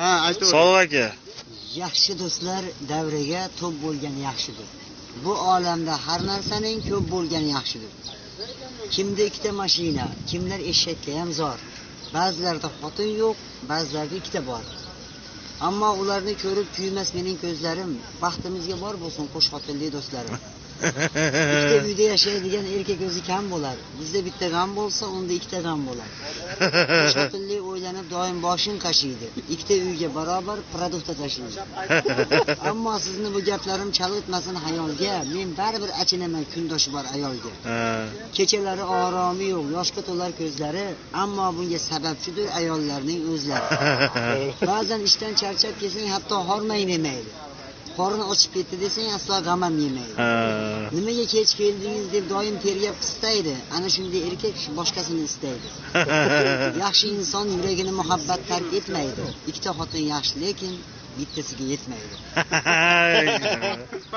Ha, aytavering. Sodiq aka. Yaxshi do'stlar davriga to'p bo'lgan yaxshidir. Bu olamda har narsaning ko'p bo'lgani yaxshidir. Kimda ikkita mashina, kimlar eshakka ham zor. Ba'zilarda xotin yo'q, ba'zilarda ikkita bor. Ammo ularni ko'rib kuymas mening ko'zlarim. Baxtimizga bor bo'lsin qo'sh xotinli do'stlarim. Ikkita uyda yashaydigan erkak o'zi kam bo'lar. Bizda bitta g'am bo'lsa, unda ikkita g'am bo'lar. Qo'sh xotinli o'ylanib doim boshing qashiydi. Ikkita uyga barobar produkt tashiydi. Ammo sizni bu gaplarim chalg'itmasin hayolga. Men baribir achinaman kundoshi bor ayolga. Kechalari oromi yo'q, yoshga to'lar ko'zlari, ammo bunga sababchidir ayollarning o'zlari. Ba'zan ishdan charchab kelsang, hatto hormay yemaydi. Qorni ochib ketdi desang, aslo g'am ham yemaydi. Nimaga kech keldingiz deb doim tergab qistaydi. Ana shunday erkak boshqasini istaydi. Yaxshi inson yuragini muhabbat tark etmaydi. Ikkita xotin yaxshi, lekin bittasiga yetmaydi.